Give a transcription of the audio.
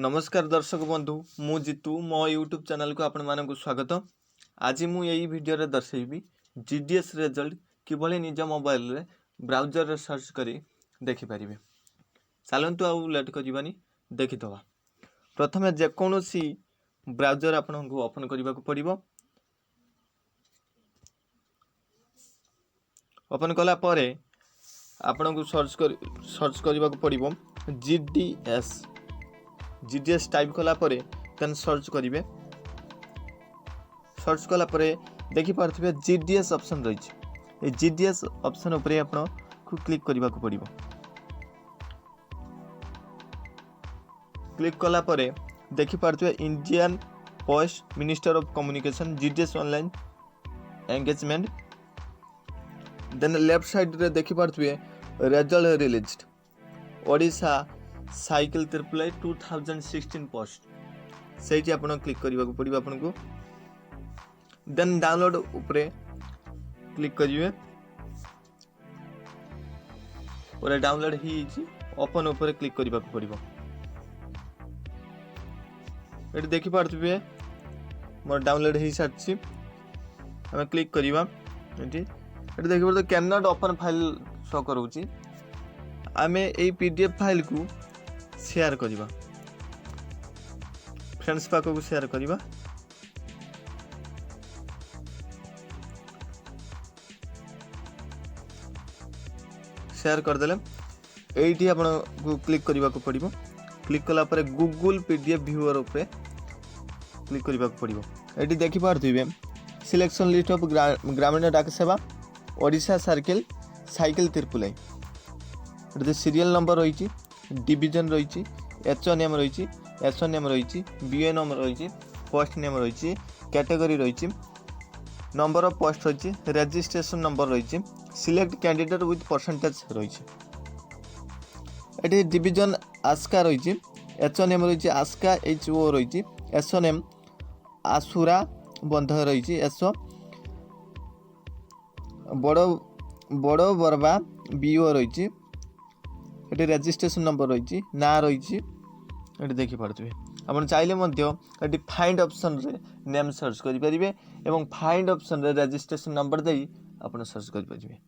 नमस्कार दर्शक बंधु मु जीतू मो यूट्यूब चैनल को आपण मानक स्वागत। आज मु यही वीडियो रे दर्शेबी जीडीएस रिजल्ट किभली निज मोबाइल रे ब्राउजर रे सर्च करी देखि परिबे। चलंतु आउ लेट करबानी देखि दवा। प्रथमे जे कोनोसी ब्राउजर आपन को ओपन करबा को पड़िबो। ओपन कला परे आपन को सर्च करबा को पड़िबो जीडीएस टाइप कला परे देन सर्च करिवे। सर्च कला परे देखि पारथिबे जीडीएस ऑप्शन रही ए जीडीएस ऑप्शन उपरे आपन को क्लिक करबा को पड़िबो। क्लिक कला परे देखि पारथिबे Indian post minister of communication GDS online engagement. Then left side रे देखि पारथिबे रिजल्ट रिलीज्ड ओडिशा साइकिल त्रिपुलाई 2016 पोस्ट सेठी आपन क्लिक करबा को पड़िबो आपन को। देन डाउनलोड ऊपर क्लिक करिवे और डाउनलोड ही ओपन ऊपर क्लिक करबा को पड़िबो। एठी देखि पारथिबे मोर डाउनलोड ही सारछि हम क्लिक करिवा। एठी देखि पारथिबे can not open file show करूची। आमे ए पीडीएफ फाइल को शेयर करिबा फ्रेंड्स पाक को शेयर करिबा। शेयर कर देले एठी आपण को क्लिक करिबा को पड़िबो। क्लिक कला परे गूगल पीडीएफ व्यूअर ऊपर क्लिक करिबा को पड़िबो। एठी देखि पारथिबे सिलेक्शन लिस्ट ऑफ ग्रामीण डाक सेवा ओडिशा सर्किल साइकिल त्रिपुलाई। एठी सीरियल नंबर रही डिवीजन रही एचओ नेम रही एसओ नेम रही बीए नेम रही पोस्ट नेम रही कैटेगरी रही नंबर ऑफ पोस्ट रही रजिस्ट्रेशन नंबर रही सिलेक्ट कैंडिडेट विथ परसेंटेज रही। एटी डिवीजन आस्का रही एचओ नेम रही आस्का एचओ रही एसओ नेम आसुरा बंध रही एसओ बड़ बरबा बीओ रही ये रजिस्ट्रेशन नंबर रही ना रही देखि पारथिबे। आपण चाहिले मध्य एटी फाइंड ऑप्शन रे नेम सर्च करि परिबे एवं फाइंड ऑप्शन रे रजिस्ट्रेशन नंबर देई आपण सर्च करि परिबे।